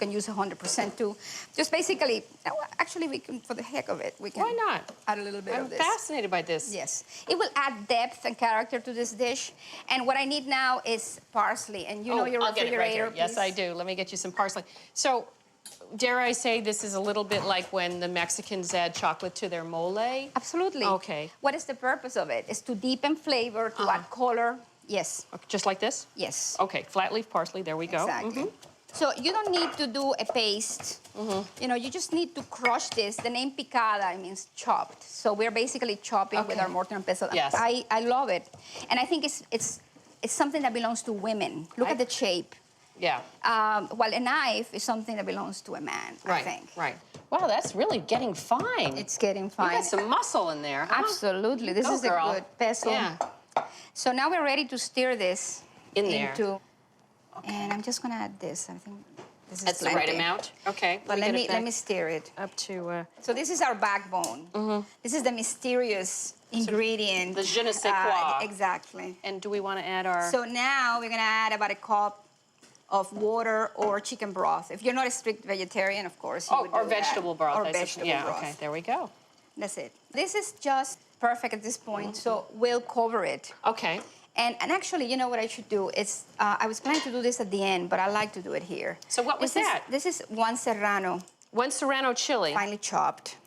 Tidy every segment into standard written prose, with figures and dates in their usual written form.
can use 100% too. Just basically, actually, we can, for the heck of it, we can. Why not? Add a little bit of this. I'm fascinated by this. Yes. It will add depth and character to this dish. And what I need now is parsley. And you know your I'll get it right refrigerator, here. Yes, I do. Let me get you some parsley. So, dare I say this is a little bit like when the Mexicans add chocolate to their mole? Absolutely. Okay. What is the purpose of it? It's to deepen flavor, to add color. Yes. Okay, just like this? Yes. Okay, flat leaf parsley, there we go. Exactly. So you don't need to do a paste. You know, you just need to crush this. The name picada means chopped. So we're basically chopping with our mortar and pestle. Yes. I love it. And I think it's something that belongs to women. Look at the shape. Yeah. While a knife is something that belongs to a man, I think. Right. Wow, that's really getting fine. It's getting fine. You got some muscle in there, huh? Absolutely. This is girl. a good pestle. Yeah. So now we're ready to stir this In there. into, and I'm just gonna add this. I think this is That's the right amount? Okay. But let me stir it. Up to... So this is our backbone. This is the mysterious ingredient. The je ne sais quoi. Exactly. And do we want to add our... So now we're gonna add about a cup of water or chicken broth. If you're not a strict vegetarian, of course, you would do or vegetable broth. Or vegetable broth. Yeah, okay, there we go. That's it. This is just perfect at this point, so we'll cover it. Okay. And actually, you know what I should do? It's I was planning to do this at the end, but I like to do it here. So what was that? This is one serrano. One serrano chili. Finely chopped.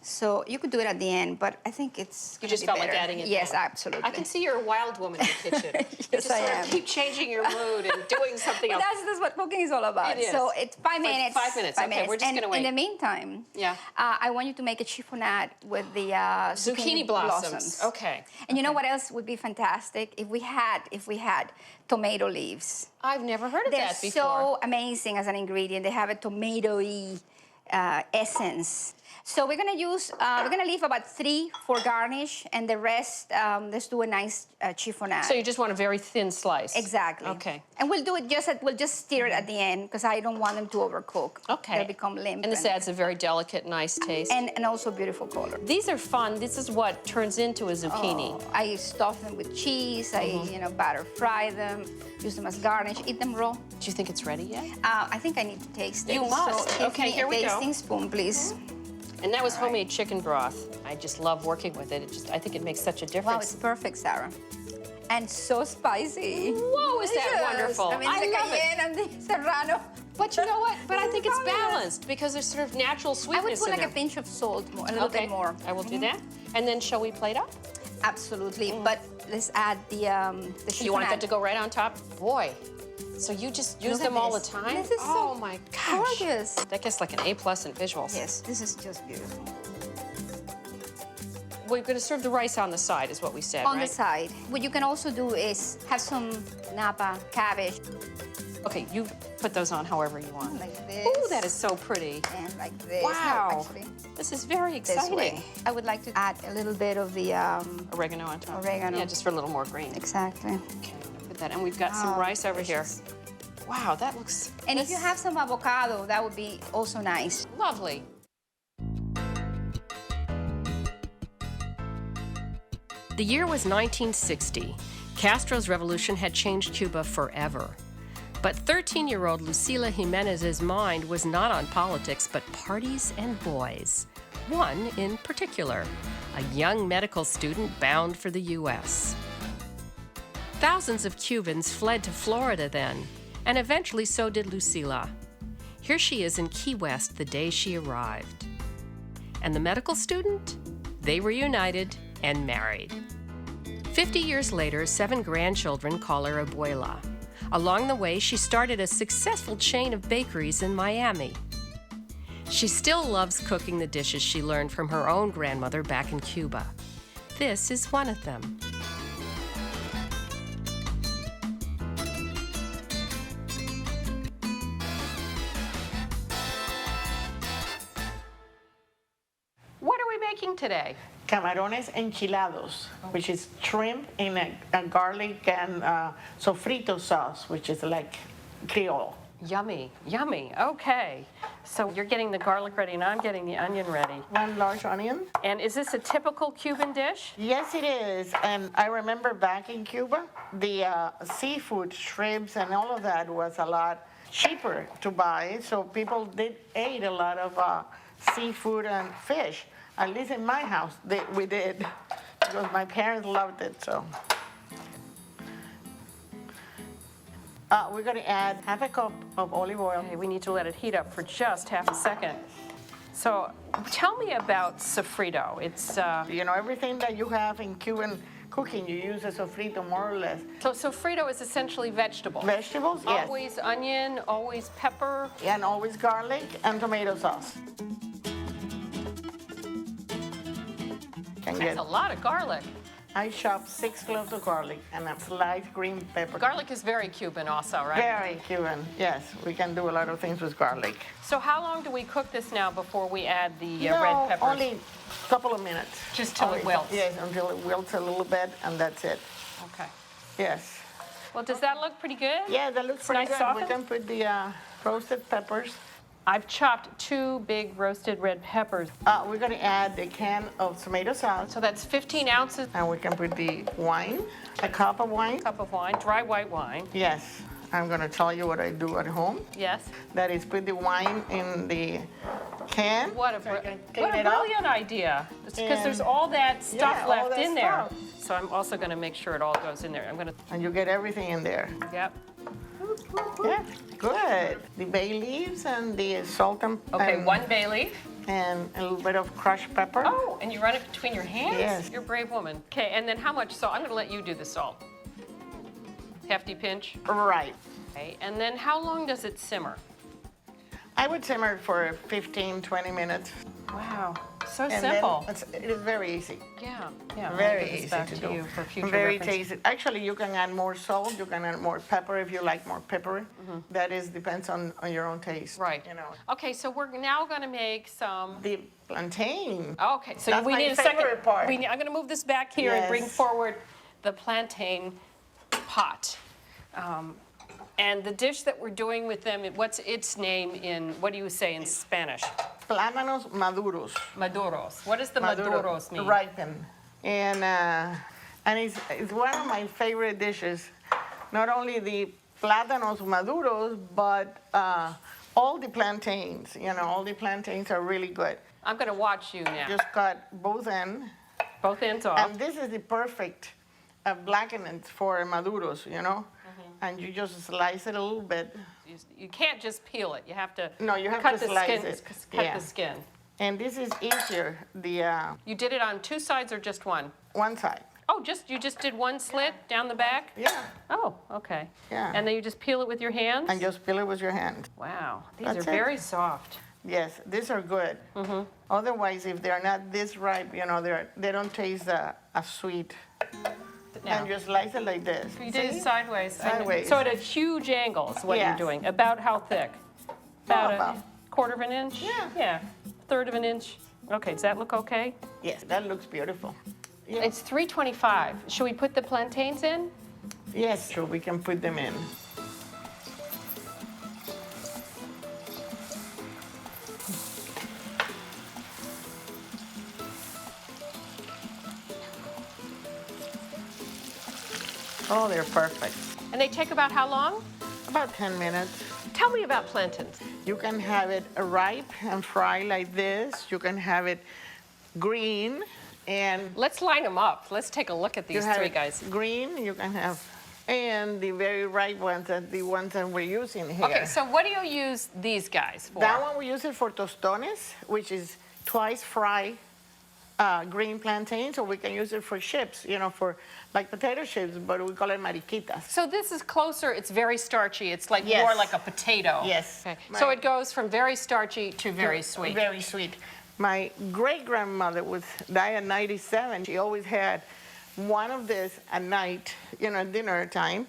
So you could do it at the end, but I think it's You just felt like adding it. Yes, now. absolutely. I can see you're a wild woman in the kitchen. Yes, you just I sort am. of keep changing your mood and doing something else. That's what cooking is all about. It is. So it's 5 minutes. 5 minutes. Okay, we're just and gonna wait. in the meantime, Yeah. I want you to make a chiffonade with the Zucchini blossoms. Okay. And you know what else would be fantastic? If we had tomato leaves. I've never heard of They're that before. so amazing as an ingredient. They have a tomatoey essence. So we're gonna leave about 3 for garnish, and the rest, let's do a nice chiffonade. So you just want a very thin slice. Exactly. Okay. And we'll do it we'll just stir it at the end because I don't want them to overcook. Okay. They'll become limp. And this adds a very delicate, nice taste. And also beautiful color. These are fun. This is what turns into a zucchini. Oh, I stuff them with cheese. I batter fry them, use them as garnish, eat them raw. Do you think it's ready yet? I think I need to taste it. You must. So give Okay, me here we a go. tasting spoon, please. And that was homemade chicken broth. I just love working with it. I think it makes such a Wow, difference. it's perfect, Sarah. And so spicy. Whoa, is that Delicious. wonderful? I mean, I the love it. cayenne and the serrano. But you know what? But I think it's Fabulous. balanced because there's sort of natural I sweetness would put in like there. a pinch of salt, a little bit more. I will do that. And then shall we plate up? Absolutely, but let's add the chiffonade. You want that to go right on top? Boy, so you just use Look them at all the this. time? This is so oh my gosh. gorgeous. That gets like an A+ in visuals. Yes, this is just beautiful. We're going to serve the rice on the side, is what we said, On right? the side. What you can also do is have some napa, cabbage, Okay, you put those on however you want. like this. Ooh, that is so pretty. And like this. Wow. No, actually, This is very this exciting. way. I would like to add a little bit of the Oregano on top. Oregano. Yeah, just for a little more green. exactly. Okay, I'm gonna put that. And we've got some Oh, rice over delicious. here. Wow, that looks And if you have some avocado, that would be also nice. lovely. The year was 1960. Castro's revolution had changed Cuba forever. But 13-year-old Lucila Jimenez's mind was not on politics, but parties and boys. One in particular, a young medical student bound for the U.S. Thousands of Cubans fled to Florida then, and eventually so did Lucila. Here she is in Key West the day she arrived. And the medical student? They reunited and married. 50 years later, 7 grandchildren call her Abuela. Along the way, she started a successful chain of bakeries in Miami. She still loves cooking the dishes she learned from her own grandmother back in Cuba. This is one of them. What are we making today? Camarones enchilados, which is shrimp in a garlic and sofrito sauce, which is like Creole. Yummy, yummy. Okay. So you're getting the garlic ready and I'm getting the onion ready. 1 large onion. And is this a typical Cuban dish? Yes, it is. And I remember back in Cuba, the seafood, shrimps, and all of that was a lot cheaper to buy, so people did ate a lot of seafood and fish. At least in my house, we did, because my parents loved it, so. We're gonna add half a cup of olive oil. Okay, we need to let it heat up for just half a second. So tell me about sofrito. It's You know, everything that you have in Cuban cooking, you use a sofrito more or less. so sofrito is essentially vegetable. Vegetables, yes. Always onion, always pepper. And always garlic and tomato sauce. Can That's get, a lot of garlic. I chopped 6 cloves of garlic and a sliced green pepper. Garlic is very Cuban also, right? Very Cuban, yes. We can do a lot of things with garlic. So how long do we cook this now before we add the No, red peppers? only a couple of minutes. Just till it Only- wilts? Yes, until it wilts a little bit, and that's it. Okay. Yes. Well, does that look pretty good? Yeah, that looks It's pretty nice good. softened? We can put the roasted peppers. I've chopped 2 big roasted red peppers. We're gonna add the can of tomato sauce, So that's 15 ounces, and we can put the wine, a cup of wine. cup of wine, dry white wine. Yes, I'm gonna tell you what I do at home. Yes. That is put the wine in the can. What a, so I can clean what a it up. brilliant idea. Because there's And- all that stuff Yeah, all left that in there. stuff. So I'm also going to make sure it all goes in there. I'm going to, And you get everything in there. yep. Yeah, good. The bay leaves and the salt Okay, and, 1 bay leaf. and a little bit of crushed pepper. Oh, and you run it between your hands? Yes. You're a brave woman. Okay, and then how much salt? I'm going to let you do the salt. Hefty pinch. Right. Okay, and then how long does it simmer? I would simmer it for 15, 20 minutes. Wow, so And then simple. it is very easy. Yeah, yeah. I'll Very give this easy back to to do. you for future Very reference. tasty. Actually, you can add more salt. You can add more pepper if you like more pepper. That is depends on your own taste. Mm-hmm. Right. You know. Okay, so we're now going to make some. The plantain. Okay, so That's we my need a second. favorite part. I'm going to move this back here and bring Yes. forward the plantain pot. And the dish that we're doing with them, what's its name in, what do you say in Spanish? Plátanos maduros. Maduros. What does the Maduro, maduros mean? ripen. And it's one of my favorite dishes. Not only the plátanos maduros, but all the plantains. You know, all the plantains are really good. I'm going to watch you now. Just cut both ends. Both ends off. And this is the perfect blackening for maduros, you know? And you just slice it a little bit. You can't just peel it. You have to. No, you have cut to the slice skin, it. Cut Yeah. the skin. And this is easier, the You did it on 2 sides or just one? one side. Oh, you just did one slit down the back? Yeah. Oh, okay. Yeah. And then you just peel it with your hands? And just peel it with your hand. Wow, these That's are it. very soft. Yes, these are good. Otherwise, if they're not this ripe, you know, they don't taste as sweet. Now, And you slice it like this. you did See? it sideways. I know. Sideways. So at a huge angle is what Yes. you're doing. About how thick? About about- a quarter of an inch? Yeah. Yeah, third of an inch. Okay, does that look okay? Yes, that looks beautiful. Yeah. It's 325. Should we put the plantains in? Yes, sure, we can put them in. Oh, they're perfect. And they take about how long? About 10 minutes. Tell me about plantains. You can have it ripe and fry like this. You can have it green and Let's line them up. Let's take a look at you these have 3 it guys. green. You can have, and the very ripe ones, the ones that we're using here. Okay, so what do you use these guys for? That one we use it for tostones, which is twice fried green plantains, or we can use it for chips, you know, for like potato chips, but we call it mariquitas. So this is closer, it's very starchy. It's like Yes. more like a potato. Yes. Okay. My- So it goes from very starchy to very sweet. Very sweet. My great-grandmother was died at 97. She always had one of this at night, you know, dinner time,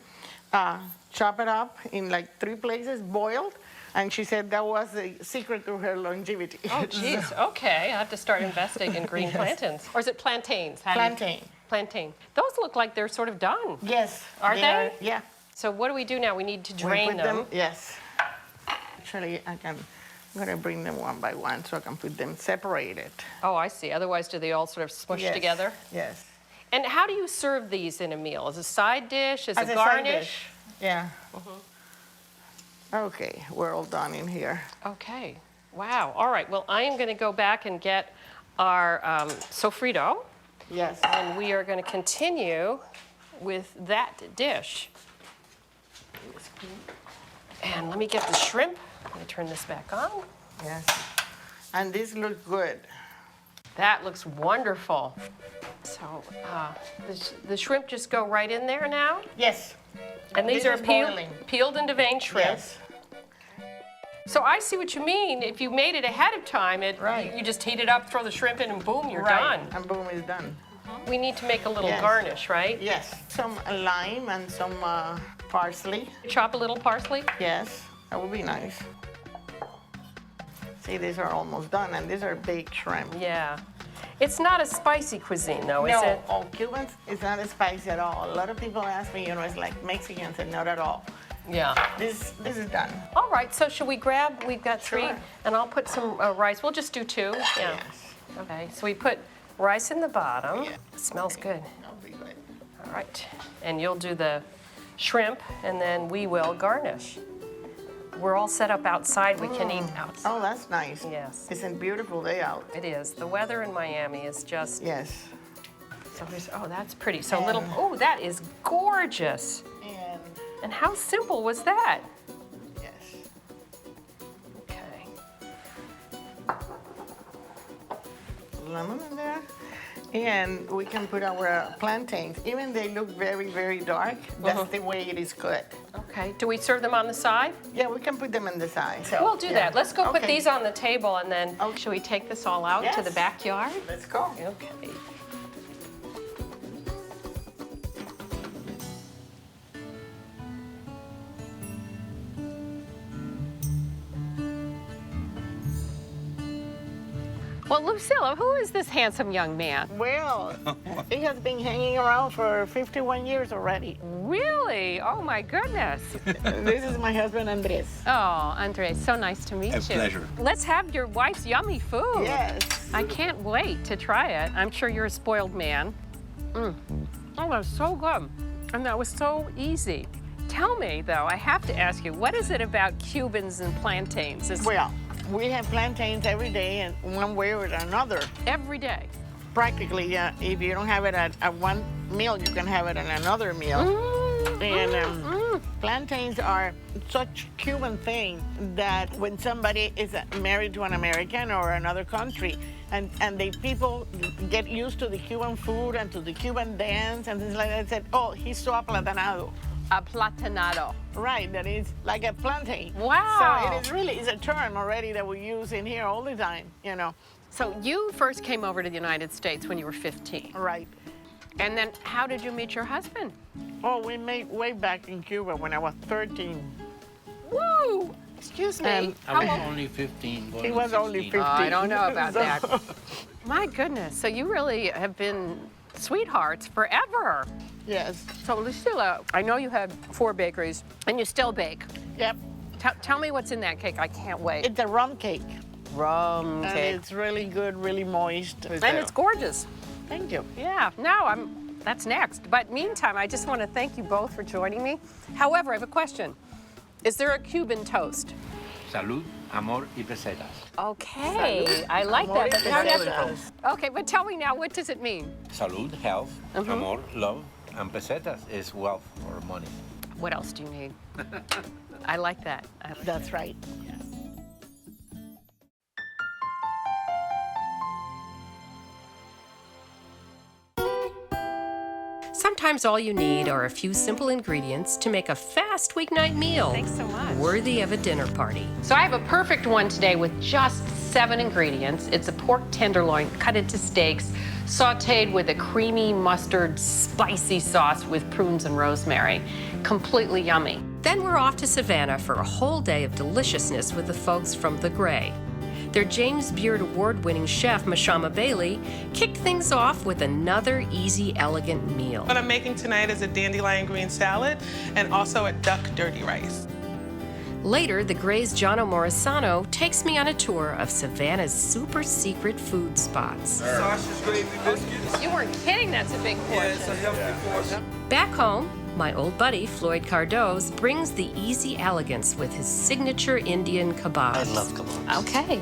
chop it up in like 3 places, boiled, and she said that was the secret to her longevity. Oh, geez. Okay, I have to start investing in green plantains. Or is it plantains? How do you- Plantain. Plantain. Those look like they're sort of done. Yes. Are they? Yeah. So what do we do now? We need to We drain put them. Yes. Actually, I'm gonna bring them one by one so I can put them separated. Oh, I see. Otherwise, do they all sort of smush Yes, together? Yes. And how do you serve these in a meal? As a side dish? As a As a side garnish? dish. Yeah. Okay, we're all done in here. Okay. Wow. All right. Well, I am going to go back and get our sofrito, Yes. and we are going to continue with that dish. And let me get the shrimp. Let me turn this back on. Yes. And this looks good. That looks wonderful. So the shrimp just go right in there now? Yes. And these This are is boiling. peeled and deveined shrimp. Yes. So I see what you mean. If you made it ahead of time, Right. you just heat it up, throw the shrimp in, and boom, you're Right. done. And boom, it's done. We need to make a little Yes. garnish, right? Yes. Some lime and some parsley. Chop a little parsley. Yes, that would be nice. See, these are almost done, and these are baked shrimp. Yeah. It's not a spicy cuisine, though, is it? No, Cubans, it's not spicy at all. A lot of people ask me, it's like Mexicans, and not at all. Yeah. This is done. All right, so should we grab, we've got three, Sure. and I'll put some rice. We'll just do two. Yeah. Yes. Okay, so we put rice in the bottom. Yeah. It smells good. That'll be good. All right. And you'll do the shrimp, and then we will garnish. We're all set up outside. We can eat outside. Oh, that's nice. Yes. It's a beautiful day out. It is. The weather in Miami is just, Yes. so there's, oh, that's pretty. So little, oh, that is gorgeous. And And how simple was that? yes. Okay. Lemon in there. And we can put our plantains. Even they look very, very dark, that's the way it is cooked. Okay. Do we serve them on the side? Yeah, we can put them in the side. So, We'll do yeah. that. Let's go put Okay. these on the table, and then Okay. should we take this all out to the Yes. backyard? Let's go. Okay. Well, Lucilla, who is this handsome young man? Well, he has been hanging around for 51 years already. Really? Oh, my goodness. This is my husband, Andres. Oh, Andres, so nice to meet you. A pleasure. Let's have your wife's yummy food. Yes. I can't wait to try it. I'm sure you're a spoiled man. Oh, that was so good. And that was so easy. Tell me, though, I have to ask you, what is it about Cubans and plantains? It's Well, we have plantains every day in one way or another. every day. Practically, yeah. If you don't have it at one meal, you can have it at another meal. And plantains are such Cuban thing that when somebody is married to an American or another country, and the people get used to the Cuban food and to the Cuban dance and things like that, said, oh, he's so aplatanado. Aplatanado. Right, that is like a plantain. Wow. So it is really, it's a term already that we use in here all the time, So you first came over to the United States when you were 15. Right. And then how did you meet your husband? Oh, we met way back in Cuba when I was 13. Woo! Excuse me. And I was only 15. He was only 15. I don't know about So- that. My goodness, so you really have been sweethearts forever. Yes. So Lucilla, I know you had 4 bakeries, and you still bake. Yep. Tell me what's in that cake. I can't wait. It's a rum cake. Rum And cake. it's really good, really moist. And it's gorgeous. Thank you. Yeah, that's next. But meantime, I just want to thank you both for joining me. However, I have a question. Is there a Cuban toast? Salud, amor y pesetas. Okay, I like Amor that. y But now you have pesetas. to- okay, but tell me now, what does it mean? Salud, health, amor, love, and pesetas is wealth or money. What else do you need? I like that. I like That's right. Sometimes all you need are a few simple ingredients to make a fast weeknight meal. Thanks so much. Worthy of a dinner party. So I have a perfect one today with just 7 ingredients. It's a pork tenderloin cut into steaks, sauteed with a creamy mustard spicy sauce with prunes and rosemary. Completely yummy. Then we're off to Savannah for a whole day of deliciousness with the folks from The Gray. Their James Beard Award-winning chef, Mashama Bailey, kicked things off with another easy, elegant meal. What I'm making tonight is a dandelion green salad and also a duck dirty rice. Later, The Gray's Jono Morisano takes me on a tour of Savannah's super secret food spots. Sausage gravy biscuits. You weren't kidding, that's a big Yeah, portion. it's a healthy portion. Back home, My old buddy, Floyd Cardoz, brings the easy elegance with his signature Indian kebabs. I love kebabs. Okay.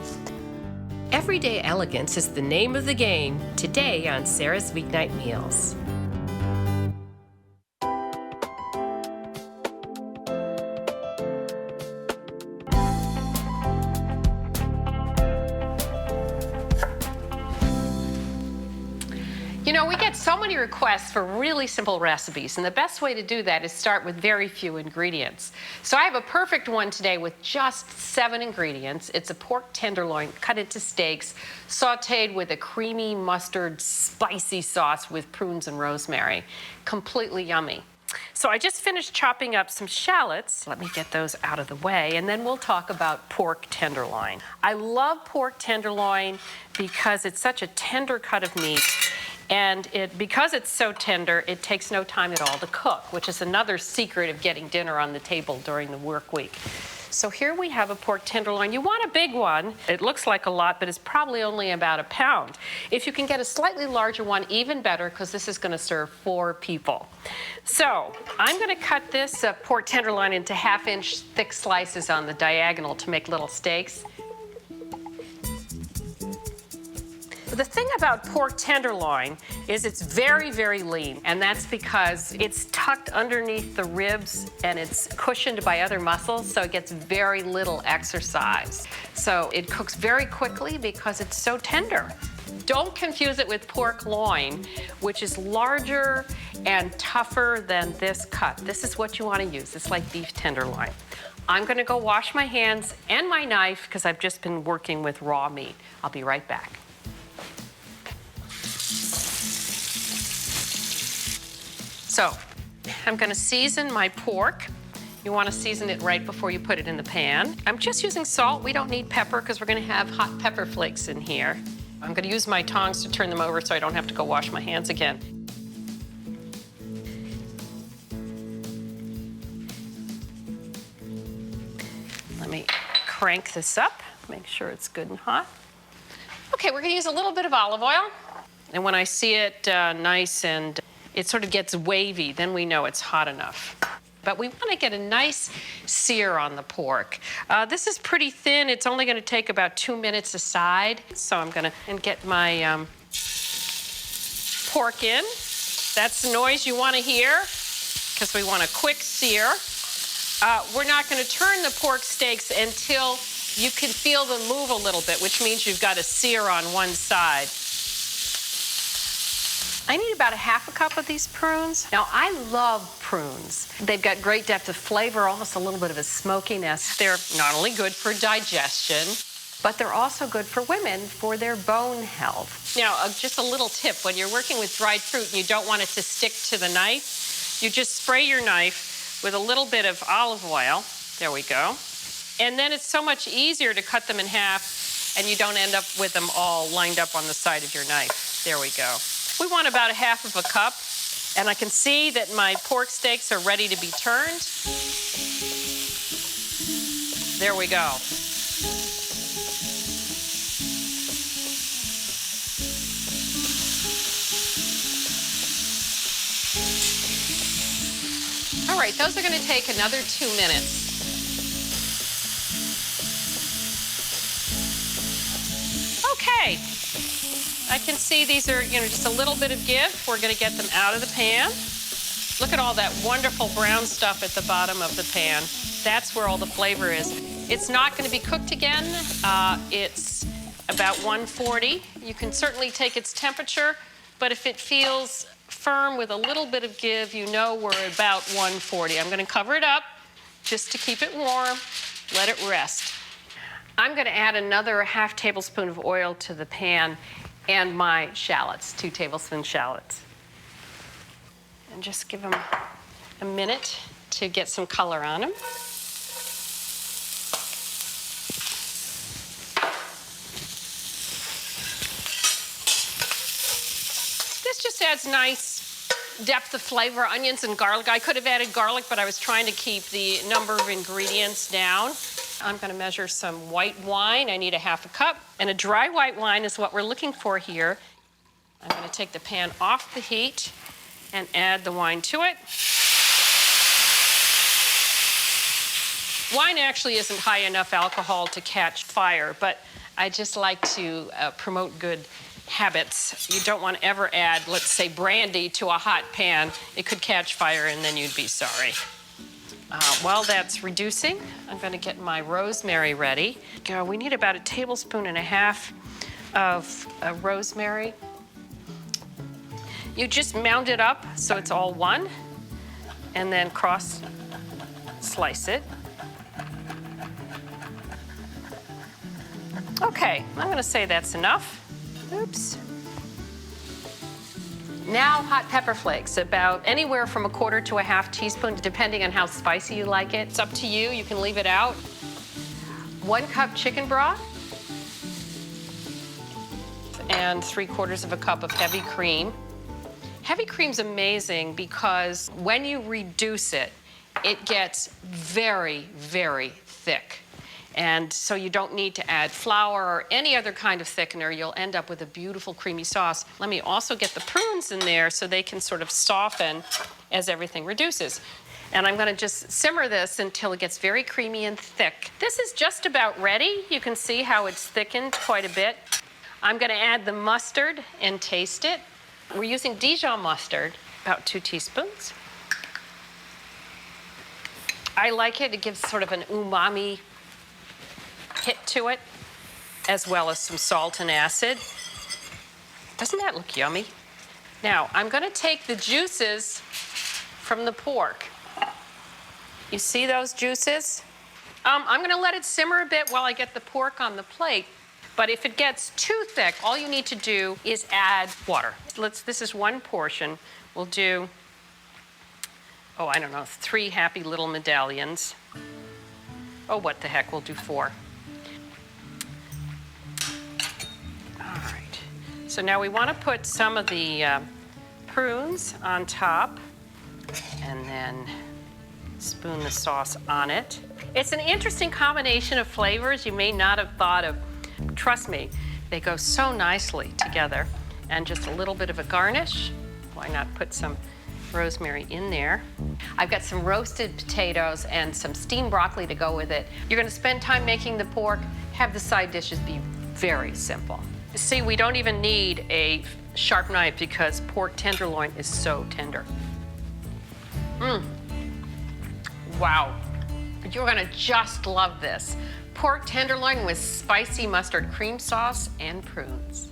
Everyday elegance is the name of the game today on Sarah's Weeknight Meals. You know, we get so many requests for really simple recipes, and the best way to do that is start with very few ingredients. So I have a perfect one today with just 7 ingredients. It's a pork tenderloin cut into steaks, sauteed with a creamy mustard spicy sauce with prunes and rosemary. Completely yummy. So I just finished chopping up some shallots. Let me get those out of the way, and then we'll talk about pork tenderloin. I love pork tenderloin because it's such a tender cut of meat. And because it's so tender, it takes no time at all to cook, which is another secret of getting dinner on the table during the work week. So here we have a pork tenderloin. You want a big one. It looks like a lot, but it's probably only about a pound. If you can get a slightly larger one, even better, because this is going to serve 4 people. So I'm going to cut this pork tenderloin into 1/2-inch thick slices on the diagonal to make little steaks. The thing about pork tenderloin is it's very, very lean, and that's because it's tucked underneath the ribs and it's cushioned by other muscles, so it gets very little exercise. So it cooks very quickly because it's so tender. Don't confuse it with pork loin, which is larger and tougher than this cut. This is what you want to use. It's like beef tenderloin. I'm going to go wash my hands and my knife because I've just been working with raw meat. I'll be right back. So, I'm going to season my pork. You want to season it right before you put it in the pan. I'm just using salt. We don't need pepper because we're going to have hot pepper flakes in here. I'm going to use my tongs to turn them over so I don't have to go wash my hands again. Let me crank this up, make sure it's good and hot. Okay, we're going to use a little bit of olive oil. And when I see it nice and it sort of gets wavy, then we know it's hot enough. But we want to get a nice sear on the pork. This is pretty thin. It's only going to take about 2 minutes a side. So I'm going to get my pork in. That's the noise you want to hear because we want a quick sear. We're not going to turn the pork steaks until you can feel them move a little bit, which means you've got a sear on one side. I need about 1/2 cup of these prunes. Now, I love prunes. They've got great depth of flavor, almost a little bit of a smokiness. They're not only good for digestion, but they're also good for women for their bone health. Now, just a little tip. When you're working with dried fruit and you don't want it to stick to the knife, you just spray your knife with a little bit of olive oil. There we go. And then it's so much easier to cut them in half and you don't end up with them all lined up on the side of your knife. There we go. We want about 1/2 cup, and I can see that my pork steaks are ready to be turned. There we go. All right, those are going to take another 2 minutes. Okay. I can see these are, just a little bit of give. We're going to get them out of the pan. Look at all that wonderful brown stuff at the bottom of the pan. That's where all the flavor is. It's not going to be cooked again. It's about 140. You can certainly take its temperature, but if it feels firm with a little bit of give, you know we're about 140. I'm going to cover it up just to keep it warm. Let it rest. I'm going to add another 1/2 tablespoon of oil to the pan and my shallots, 2 tablespoon shallots. And just give them a minute to get some color on them. This just adds nice depth of flavor, onions and garlic. I could have added garlic, but I was trying to keep the number of ingredients down. I'm going to measure some white wine. I need 1/2 cup. And a dry white wine is what we're looking for here. I'm going to take the pan off the heat and add the wine to it. Wine actually isn't high enough alcohol to catch fire, but I just like to promote good habits. You don't want to ever add, let's say, brandy to a hot pan. It could catch fire and then you'd be sorry. While that's reducing, I'm going to get my rosemary ready. We need about 1.5 tablespoons of rosemary. You just mound it up so it's all one, and then cross slice it. Okay, I'm going to say that's enough. Oops. Now hot pepper flakes, about anywhere from 1/4 to 1/2 teaspoon, depending on how spicy you like it. It's up to you, you can leave it out. 1 cup chicken broth, and 3/4 cup of heavy cream. Heavy cream's amazing because when you reduce it, it gets very, very thick. And so you don't need to add flour or any other kind of thickener. You'll end up with a beautiful creamy sauce. Let me also get the prunes in there so they can sort of soften as everything reduces. And I'm going to just simmer this until it gets very creamy and thick. This is just about ready. You can see how it's thickened quite a bit. I'm going to add the mustard and taste it. We're using Dijon mustard, about 2 teaspoons. I like it. It gives sort of an umami hit to it, as well as some salt and acid. Doesn't that look yummy? Now, I'm going to take the juices from the pork. You see those juices? I'm going to let it simmer a bit while I get the pork on the plate. But if it gets too thick, all you need to do is add water. This is 1 portion. We'll do, oh, I don't know, 3 happy little medallions. Oh, what the heck, we'll do 4. All right. So now we want to put some of the prunes on top and then spoon the sauce on it. It's an interesting combination of flavors you may not have thought of. Trust me, they go so nicely together. And just a little bit of a garnish. Why not put some rosemary in there? I've got some roasted potatoes and some steamed broccoli to go with it. You're going to spend time making the pork. Have the side dishes be very simple. See, we don't even need a sharp knife because pork tenderloin is so tender. Wow. You're going to just love this. Pork tenderloin with spicy mustard cream sauce and prunes.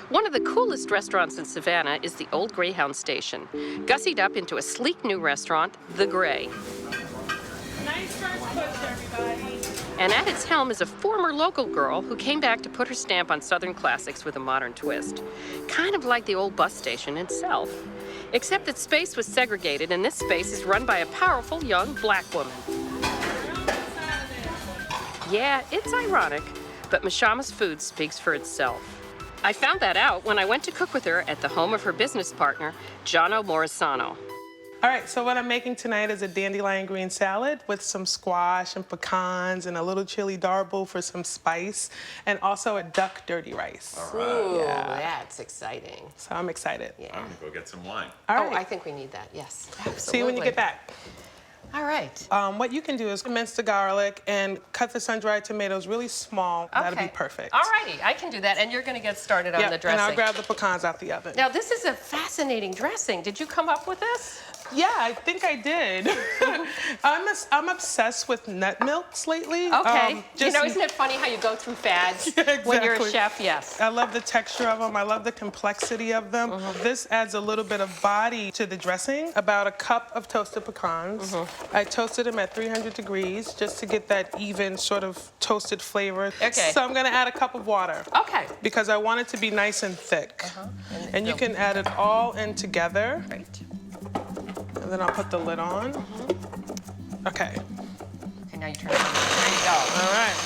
One of the coolest restaurants in Savannah is the Old Greyhound Station, gussied up into a sleek new restaurant, The Grey. Nice first push, everybody. And at its helm is a former local girl who came back to put her stamp on Southern classics with a modern twist. Kind of like the old bus station itself. Except that space was segregated and this space is run by a powerful young black woman. Yeah, it's ironic, but Mashama's food speaks for itself. I found that out when I went to cook with her at the home of her business partner, Jono Morisano. All right, so what I'm making tonight is a dandelion green salad with some squash and pecans and a little chili darble for some spice, and also a duck dirty rice. All right. Ooh, Yeah. that's exciting. So I'm excited. Yeah. I'm gonna go get some wine. All Oh, right. I think we need that, yes. Absolutely. See you when you get back. All right. What you can do is mince the garlic and cut the sun-dried tomatoes really small. That'll be perfect. All righty, I can do that. And you're going to get started on Yep, the dressing. and I'll grab the pecans out the oven. Now, this is a fascinating dressing. Did you come up with this? Yeah, I think I did. I'm obsessed with nut milks lately. Okay. Just- isn't it funny how you go through fads Yeah, when you're a exactly. chef? Yes. I love the texture of them. I love the complexity of them. This adds a little bit of body to the dressing. About a cup of toasted pecans. I toasted them at 300 degrees just to get that even sort of toasted flavor. Okay. So I'm gonna add a cup of water. Okay. Because I want it to be nice and thick. And you can add it all in together. Great. And then I'll put the lid on. Okay. Okay, now you turn it on. There you go. All right.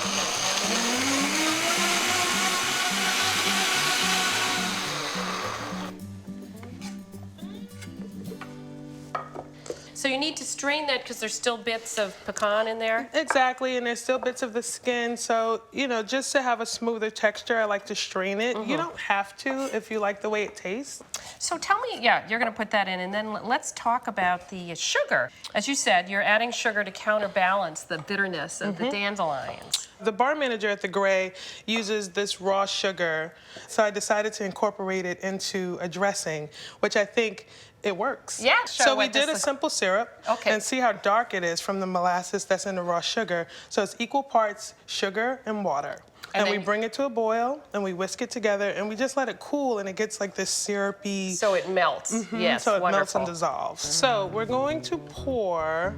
So you need to strain that because there's still bits of pecan in there? Exactly, and there's still bits of the skin. So, you know, just to have a smoother texture, I like to strain it. You don't have to if you like the way it tastes. So tell me, yeah, you're going to put that in, and then let's talk about the sugar. As you said, you're adding sugar to counterbalance the bitterness of the dandelions. The bar manager at the Gray uses this raw sugar, so I decided to incorporate it into a dressing, which I think it works. Yeah, so we did a simple syrup, and see how dark it is from the molasses that's in the raw sugar. So it's equal parts sugar and water. And we bring it to a boil, and we whisk it together, and we just let it cool, and it gets like this syrupy... So it melts. Yes, so it wonderful. melts and dissolves. So we're going to pour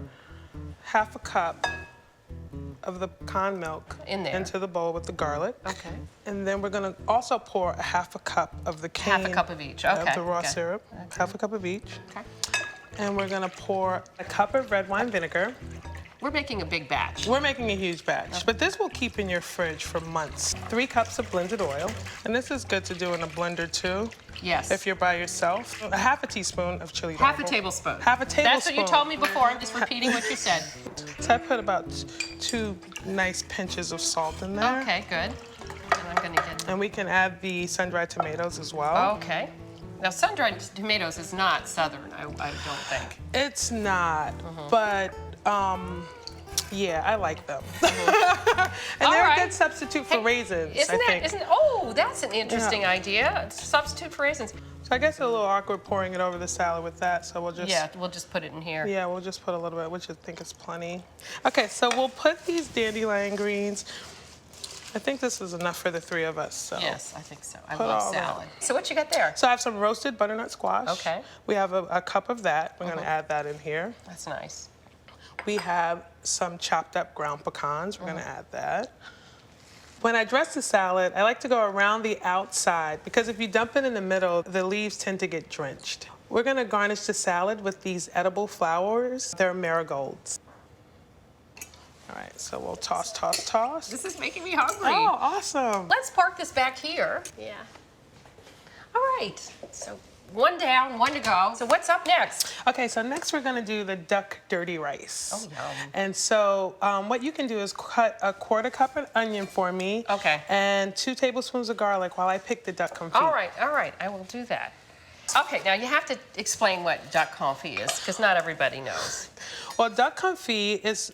half a cup of the pecan milk into the bowl with the garlic. Okay. And then we're going to also pour a half a cup of the cane. Half a cup of each, okay. Of the raw syrup, half a cup of each. Okay. And we're going to pour a cup of red wine vinegar. We're making a big batch. We're making a huge batch, but this will keep in your fridge for months. 3 cups of blended oil, and this is good to do in a blender too. Yes. If you're by yourself. A half a teaspoon of chili Half a powder. tablespoon. Half a tablespoon. That's what you told me before. I'm just repeating what you said. So I put about 2 nice pinches of salt in there. Okay, good. And I'm gonna get... And we can add the sun-dried tomatoes as well. Okay. Now, sun-dried tomatoes is not Southern, I don't think. It's not, but yeah, I like them. And they're a good substitute for raisins, I think. Oh, that's an interesting idea. Substitute for raisins. So I guess it's a little awkward pouring it over the salad with that, so we'll just... Yeah, we'll just put it in here. Yeah, we'll just put a little bit, which I think is plenty. Okay, so we'll put these dandelion greens. I think this is enough for the 3 of us, so... Yes, I think so. I love salad. So what you got there? So I have some roasted butternut squash. Okay. We have a cup of that. We're gonna add that in here. That's nice. We have some chopped up ground pecans. We're gonna add that. When I dress the salad, I like to go around the outside because if you dump it in the middle, the leaves tend to get drenched. We're gonna garnish the salad with these edible flowers. They're marigolds. All right, so we'll toss, toss, toss. This is making me hungry. Oh, awesome. Let's park this back here. Yeah. All right, so 1 down, 1 to go. So what's up next? Okay, so next we're gonna do the duck dirty rice. Oh, yum. And so what you can do is cut a 1/4 cup of onion for me. Okay. And 2 tablespoons of garlic while I pick the duck confit. All right, I will do that. Okay, now you have to explain what duck confit is, because not everybody knows. Well, duck confit is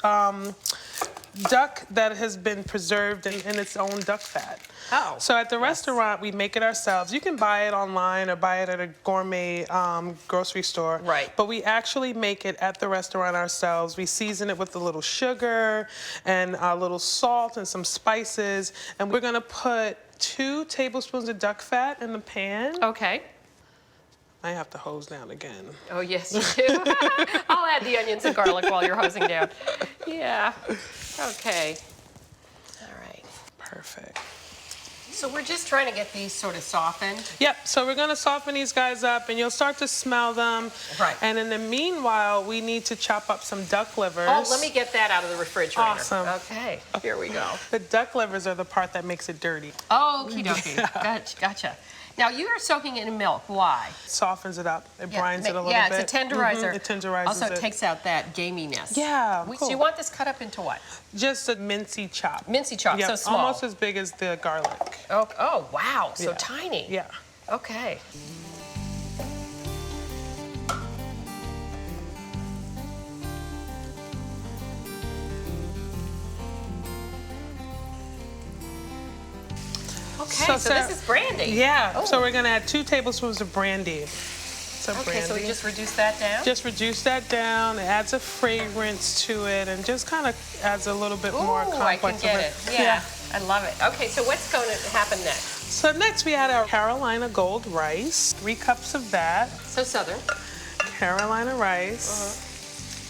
duck that has been preserved in its own duck fat. Oh. So at the restaurant, we make it ourselves. You can buy it online or buy it at a gourmet grocery store. Right. But we actually make it at the restaurant ourselves. We season it with a little sugar and a little salt and some spices. And we're gonna put 2 tablespoons of duck fat in the pan. Okay. I have to hose down again. Oh, yes, you do. I'll add the onions and garlic while you're hosing down. Yeah. Okay. All right. Perfect. So we're just trying to get these sort of softened. Yep, so we're gonna soften these guys up and you'll start to smell them. Right. And in the meanwhile, we need to chop up some duck livers. Oh, let me get that out of the refrigerator. Awesome. Okay, here we go. The duck livers are the part that makes it dirty. Okie dokie. Gotcha. Now you are soaking it in milk. Why? It softens it up. It brines it a little bit. Yeah, it's a tenderizer. It tenderizes also, it. it takes out that gaminess. Yeah, So cool. you want this cut up into what? Just a mincy chop. Mincy chop, Yep, so small. almost as big as the garlic. Oh, wow, so Yeah. tiny. Yeah. Okay. Okay, so this is brandy. Yeah, Oh. so we're gonna add 2 tablespoons of brandy. So Okay, brandy. so we just reduce that down? Just reduce that down. It adds a fragrance to it and just kind of adds a little bit more Ooh, I complex. can of get it. Yeah, I love it. Okay, so what's going to happen next? So next we add our Carolina gold rice. 3 cups of that. So Southern. Carolina rice.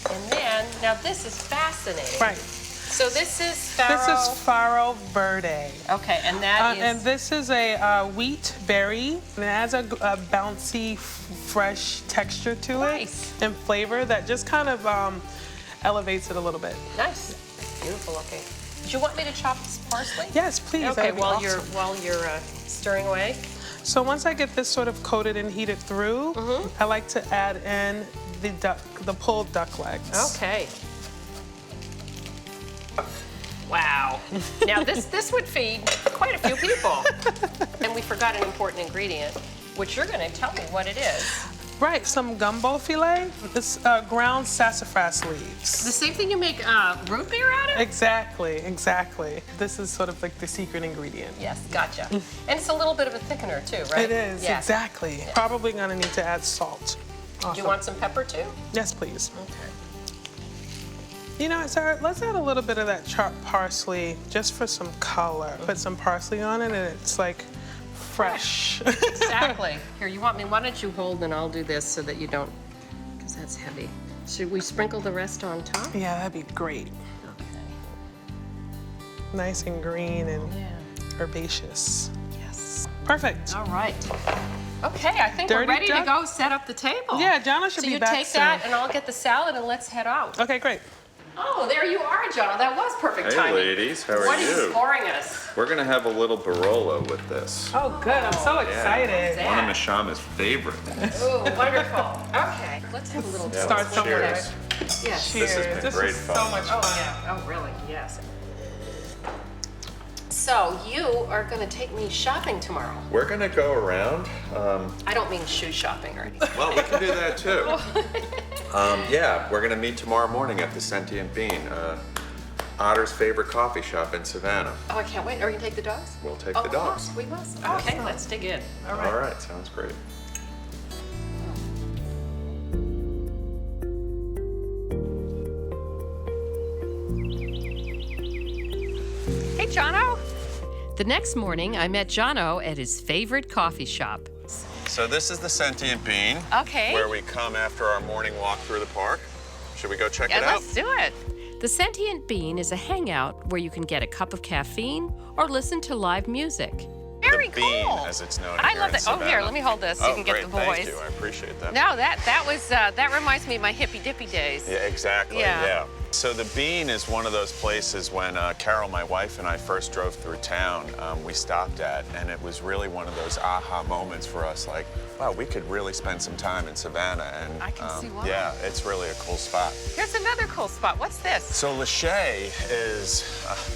And then, now this is fascinating. Right. So this is farro. This is farro verde. Okay, and that is... And this is a wheat berry. And it adds a bouncy, fresh texture to Nice. it and flavor that just kind of elevates it a little bit. Nice. Beautiful looking. Do you want me to chop this parsley? Yes, please. Okay, That'd be while awesome. you're stirring away. So once I get this sort of coated and heated through, I like to add in the pulled duck legs. Okay. Wow. Now this would feed quite a few people. And we forgot an important ingredient, which you're going to tell me what it is. Right, some gumbo filet. This ground sassafras leaves. The same thing you make root beer out of? Exactly, exactly. This is sort of like the secret ingredient. Yes, gotcha. And it's a little bit of a thickener too, right? It is, Yeah. exactly. Yeah. Probably gonna need to add salt. Do Also. you want some pepper too? Yes, please. Okay. You know, Sarah, let's add a little bit of that chopped parsley just for some color. Put some parsley on it and it's like fresh. Exactly. Here, you want me, why don't you hold and I'll do this so that you don't, because that's heavy. Should we sprinkle the rest on top? Yeah, that'd be great. Okay. Nice and green and Yeah. herbaceous. Yes. Perfect. All right. Okay, I think Dirty we're ready to duck? go set up the table. Yeah, Jonna should so be you back take soon. that and I'll get the salad and let's head out. Okay, great. Oh, there you are, John. That was perfect Hey, timing. ladies, how are What are you you? pouring us? We're gonna have a little Barolo with this. Oh, good. I'm so excited. Yeah. One of Mashama's favorite. Ooh, wonderful. Okay, let's have a little Yeah, Start let's somewhere. cheers. Yes. Cheers. has been This great is fun. so much fun. Oh, yeah. Oh, really? Yes. So you are going to take me shopping tomorrow. We're gonna go around. I don't mean shoe shopping or anything. Well, we can do that too. Yeah, we're gonna meet tomorrow morning at the Sentient Bean, Otter's favorite coffee shop in Savannah. Oh, I can't wait. Are you going to take the dogs? We'll take Oh, the dogs. We must. Okay, let's dig in. All right. All right, sounds great. Hey, Jono. The next morning, I met Jono at his favorite coffee shop. So this is the Sentient Bean. Okay. Where we come after our morning walk through the park. Should we go check it out? Let's do it. The Sentient Bean is a hangout where you can get a cup of caffeine or listen to live music. Very the Bean, cool. as it's known I here love in that. Oh, here, Savannah. let me hold this so you can get great, the voice. Thank you, I appreciate that. No, that reminds me of my hippy dippy days. Yeah, exactly, Yeah. yeah. So the Bean is one of those places when Carol, my wife, and I first drove through town, we stopped at, and it was really one of those aha moments for us, like, wow, we could really spend some time in Savannah. And I can see why. yeah, it's really a cool spot. Here's another cool spot. What's this? So Lachey is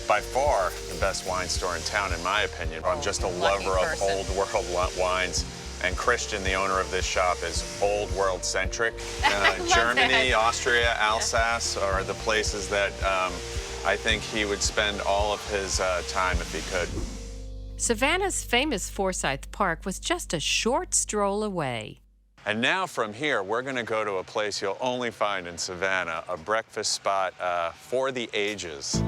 by far the best wine store in town, in my opinion. I'm just a lucky lover of person. old world wines. And Christian, the owner of this shop, is old world centric. love Germany, that. Austria, Alsace are the places that I think he would spend all of his time if he could. Savannah's famous Forsyth Park was just a short stroll away. And now from here, we're gonna go to a place you'll only find in Savannah, a breakfast spot for the ages.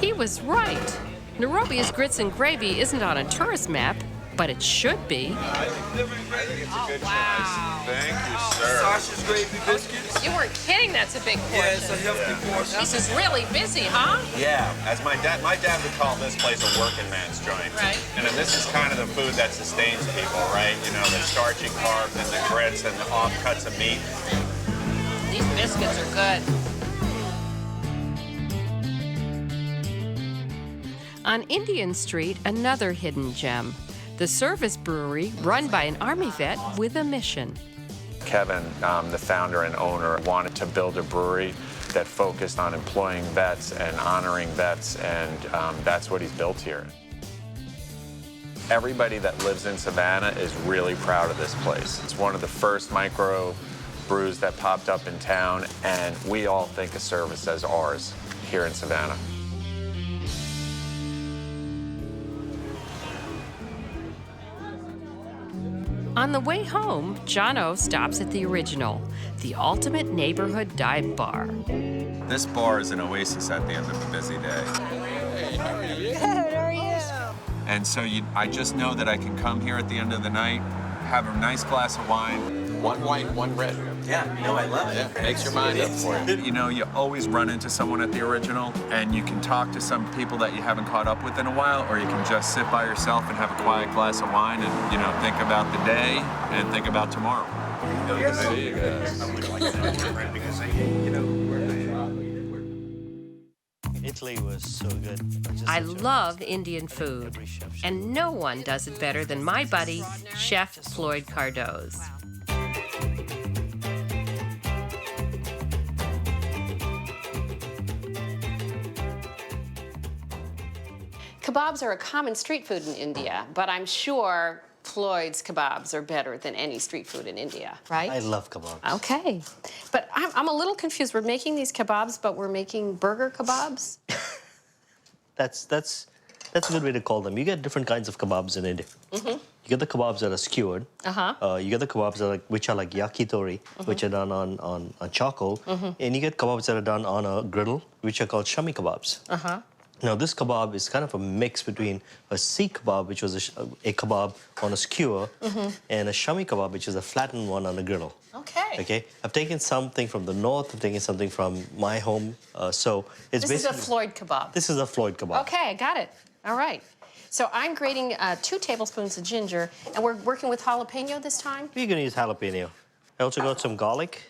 He was right. Nairobi's grits and gravy isn't on a tourist map, but it should be. I think it's a good choice. Thank you, sir. Sausage gravy biscuits. You weren't kidding, that's a big portion. Yeah, it's a healthy portion. This is really busy, huh? Yeah, as my dad would call this place a working man's joint. Right. And then this is kind of the food that sustains people, right? You know, the starchy carbs and the grits and the offcuts of meat. These biscuits are good. On Indian Street, another hidden gem. The Service Brewery, run by an Army vet with a mission. Kevin, the founder and owner, wanted to build a brewery that focused on employing vets and honoring vets, and that's what he's built here. Everybody that lives in Savannah is really proud of this place. It's one of the first micro brews that popped up in town, and we all think of Service as ours here in Savannah. On the way home, Jono stops at the Original, the ultimate neighborhood dive bar. This bar is an oasis at the end of a busy day. Good, how are you? And so I just know that I can come here at the end of the night, have a nice glass of wine. One white, one red. Yeah, no, I love it. Yeah, makes your mind up for it. You know, you always run into someone at the Original, and you can talk to some people that you haven't caught up with in a while, or you can just sit by yourself and have a quiet glass of wine and, you know, think about the day and think about tomorrow. See you guys. Italy was so good. I love Indian food, and no one does it better than my buddy, Chef Floyd Cardoz. Kebabs are a common street food in India, but I'm sure Floyd's kebabs are better than any street food in India, right? I love kebabs. Okay. But I'm a little confused. We're making these kebabs, but we're making burger kebabs? That's a good way to call them. You get different kinds of kebabs in India. You get the kebabs that are skewered. You get the kebabs that which are like yakitori, which are done on charcoal. And you get kebabs that are done on a griddle, which are called shami kebabs. Now, this kebab is kind of a mix between a seekh kebab, which was a kebab on a skewer, and a shami kebab, which is a flattened one on a griddle. Okay. I've taken something from the north, I've taken something from my home. So it's This is a Floyd kebab. This is a Floyd kebab. Okay, I got it. All right. So I'm grating 2 tablespoons of ginger, and we're working with jalapeno this time? We're gonna use jalapeno. I also got some garlic.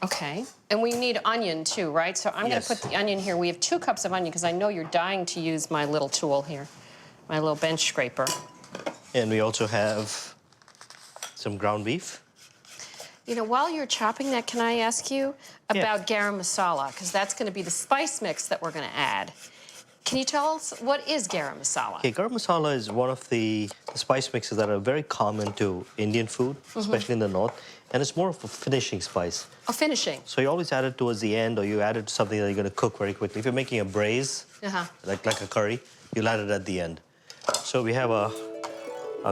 Okay. And we need onion too, right? So I'm going to put the onion here. We have 2 cups of onion because I know you're dying to use my little tool here, my little bench scraper. And we also have some ground beef. You know, while you're chopping that, can I ask you about garam masala? Because that's going to be the spice mix that we're going to add. Can you tell us what is garam masala? Okay, garam masala is one of the spice mixes that are very common to Indian food, especially in the north. And it's more of a finishing spice. Oh, finishing. So you always add it towards the end, or you add it to something that you're going to cook very quickly. If you're making a braise, like a curry, you'll add it at the end. So we have our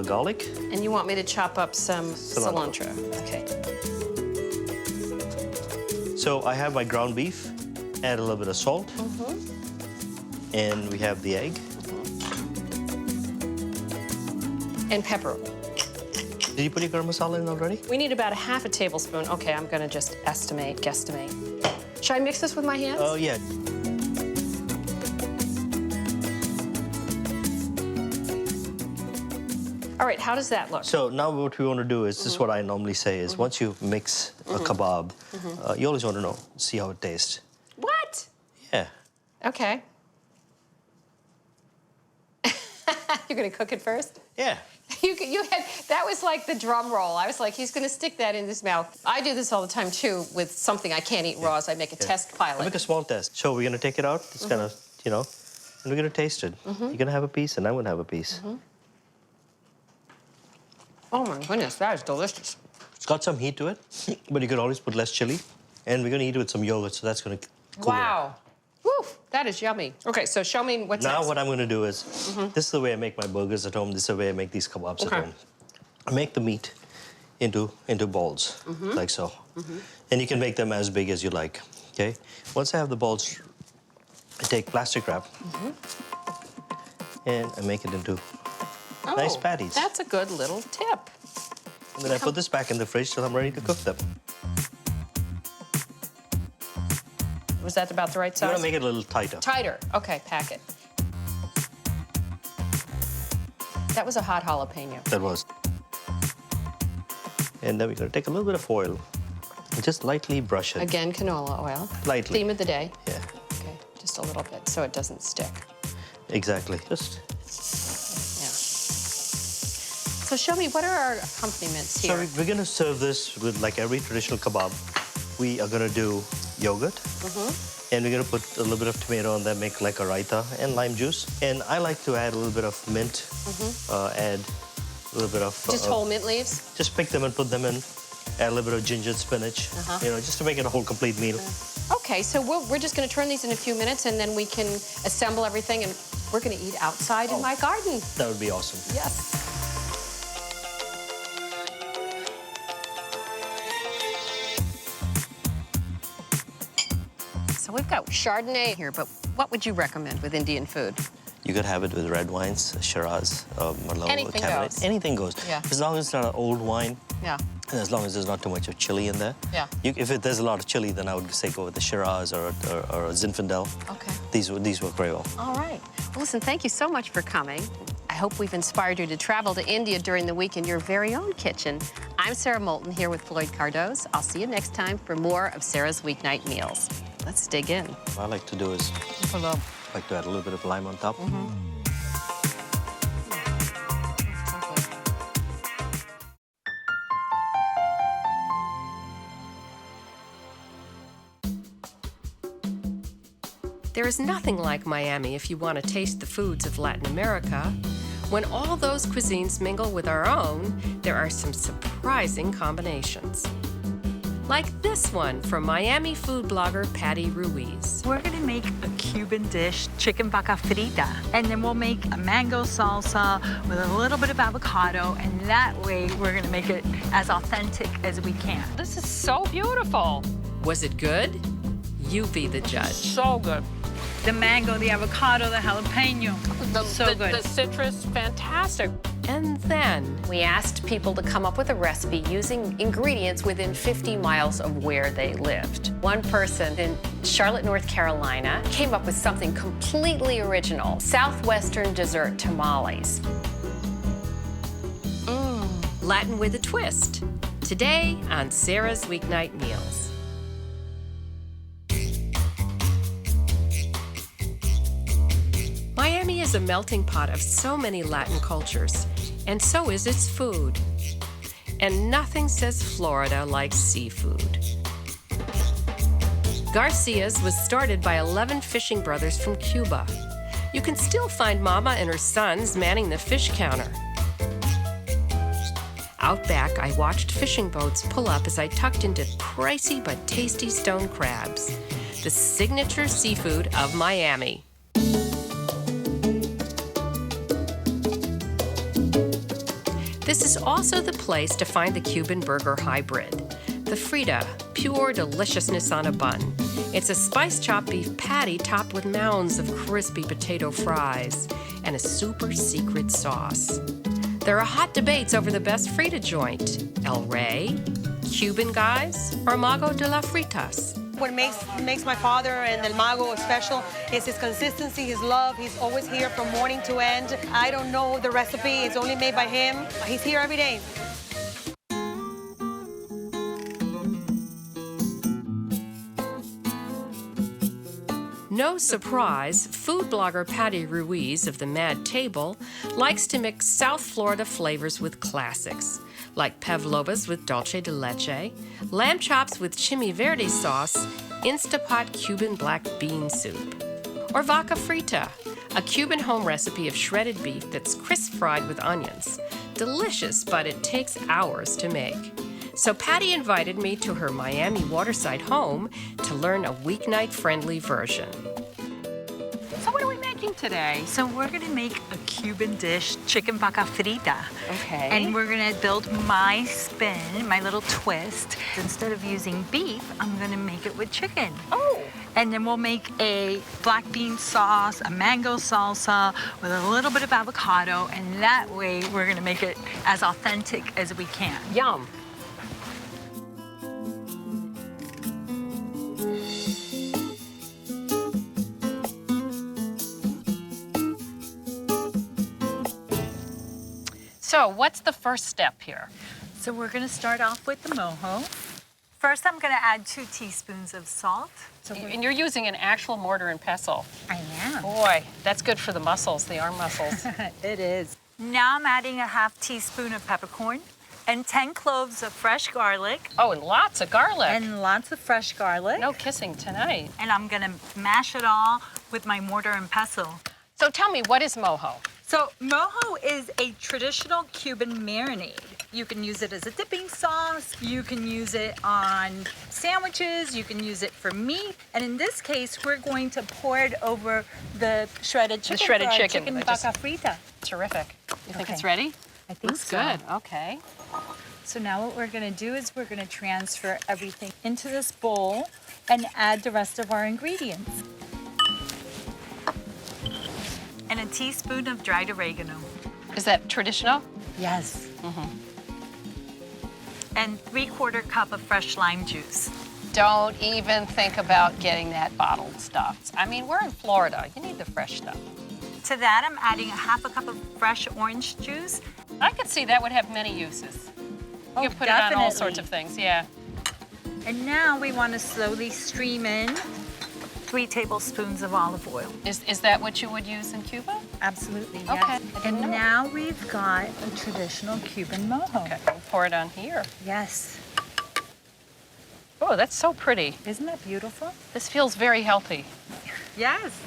garlic. And you want me to chop up some cilantro. Okay. So I have my ground beef, add a little bit of salt. And we have the egg. And pepper. Did you put your garam masala in already? We need about a half a tablespoon. Okay, I'm gonna just guesstimate. Should I mix this with my hands? Oh, yeah. All right, how does that look? So now what we want to do is, this is what I normally say is, once you mix a kebab, you always want to see how it tastes. What? Yeah. Okay. You're gonna cook it first? Yeah. That was like the drum roll. I was like, he's gonna stick that in his mouth. I do this all the time too with something I can't eat raw, so I make a test pilot. I make a small test. So we're gonna take it out. It's gonna, and we're gonna taste it. You're gonna have a piece, and I'm gonna have a piece. Oh my goodness, that is delicious. It's got some heat to it, but you could always put less chili. And we're gonna eat it with some yogurt, so that's gonna cool Wow. Woo, that is yummy. Okay, so show me what's Now next. what I'm gonna do is, this is the way I make my burgers at home. This is the way I make these kebabs at home. I make the meat into balls, like so. And you can make them as big as you like, okay? Once I have the balls, I take plastic wrap, and I make it into nice patties. That's a good little tip. And then I put this back in the fridge till I'm ready to cook them. Was that about the right size? You wanna make it a little tighter. Tighter. Okay, pack it. That was a hot jalapeno. That was. And then we're gonna take a little bit of oil and just lightly brush it. Again, canola oil. Lightly. Theme of the day. Yeah. Okay, just a little bit so it doesn't stick. Exactly. Just. Yeah. So show me, what are our accompaniments here? So we're gonna serve this with, like every traditional kebab. We are gonna do yogurt. And we're gonna put a little bit of tomato on that, make like a raita, and lime juice. And I like to add a little bit of mint, add a little bit of... Just whole mint leaves? Just pick them and put them in. Add a little bit of ginger and spinach, just to make it a whole complete meal. Okay, so we're just gonna turn these in a few minutes, and then we can assemble everything, and we're gonna eat outside in my garden. That would be awesome. Yes. So we've got Chardonnay here, but what would you recommend with Indian food? You could have it with red wines, Shiraz, Merlot, Anything Cabernet. goes. Anything goes. Yeah. As long as it's not an old wine, Yeah. and as long as there's not too much of chili in there. Yeah. If there's a lot of chili, then I would say go with the Shiraz or a Zinfandel. Okay. These work very well. All right. Well, listen, thank you so much for coming. I hope we've inspired you to travel to India during the week in your very own kitchen. I'm Sarah Moulton here with Floyd Cardoz. I'll see you next time for more of Sarah's Weeknight Meals. Let's dig in. What I like to do is Hold on. like to add a little bit of lime on top. There is nothing like Miami if you want to taste the foods of Latin America. When all those cuisines mingle with our own, there are some surprising combinations. Like this one from Miami food blogger Patty Ruiz. We're gonna make a Cuban dish, chicken vaca frita, and then we'll make a mango salsa with a little bit of avocado, and that way we're gonna make it as authentic as we can. This is so beautiful. Was it good? You be the judge. So good. The mango, the avocado, the jalapeno, so good. The citrus, fantastic. And then We asked people to come up with a recipe using ingredients within 50 miles of where they lived. One person in Charlotte, North Carolina, came up with something completely original, Southwestern dessert tamales. Latin with a twist. Today on Sarah's Weeknight Meals. Miami is a melting pot of so many Latin cultures, and so is its food. And nothing says Florida like seafood. Garcia's was started by 11 fishing brothers from Cuba. You can still find Mama and her sons manning the fish counter. Out back, I watched fishing boats pull up as I tucked into pricey but tasty stone crabs, the signature seafood of Miami. This is also the place to find the Cuban burger hybrid, the Frita, pure deliciousness on a bun. It's a spice chopped beef patty topped with mounds of crispy potato fries and a super secret sauce. There are hot debates over the best Frita joint, El Rey, Cuban Guys, or Mago de las Fritas. What makes my father and El Mago special is his consistency, his love. He's always here from morning to end. I don't know the recipe. It's only made by him. He's here every day. No surprise, food blogger Patty Ruiz of the Mad Table likes to mix South Florida flavors with classics, like pavlovas with dulce de leche, lamb chops with chimi verde sauce, Instapot Cuban black bean soup, or vaca frita, a Cuban home recipe of shredded beef that's crisp fried with onions. Delicious, but it takes hours to make. So Patty invited me to her Miami waterside home to learn a weeknight-friendly version. So what are we making today? So we're gonna make a Cuban dish, chicken vaca frita. Okay. And we're gonna build my spin, my little twist. Instead of using beef, I'm gonna make it with chicken. Oh. And then we'll make a black bean sauce, a mango salsa with a little bit of avocado, and that way we're gonna make it as authentic as we can. Yum. So what's the first step here? So we're gonna start off with the mojo. First, I'm gonna add 2 teaspoons of salt. And you're using an actual mortar and pestle. I am. Boy, that's good for the muscles, the arm muscles. It is. Now I'm adding a ½ teaspoon of peppercorn and 10 cloves of fresh garlic. Oh, and lots of garlic. And lots of fresh garlic. No kissing tonight. And I'm gonna mash it all with my mortar and pestle. So tell me, what is mojo? So mojo is a traditional Cuban marinade. You can use it as a dipping sauce, you can use it on sandwiches, you can use it for meat, and in this case, we're going to pour it over the shredded chicken. The shredded for our chicken. Chicken vaca frita. Terrific. You think Okay. it's ready? I think Looks so. good. Okay. So now what we're gonna do is we're gonna transfer everything into this bowl and add the rest of our ingredients. And a teaspoon of dried oregano. Is that traditional? Yes. And 3/4 cup of fresh lime juice. Don't even think about getting that bottled stuff. I mean, we're in Florida. You need the fresh stuff. To that, I'm adding a ½ cup of fresh orange juice. I could see that would have many uses. Oh, You could put it on all definitely. sorts of things, yeah. And now we want to slowly stream in 3 tablespoons of olive oil. Is that what you would use in Cuba? Absolutely, yes. Okay. And now we've got a traditional Cuban mojo. Okay, we'll pour it on here. Yes. Oh, that's so pretty. Isn't that beautiful? This feels very healthy. Yes.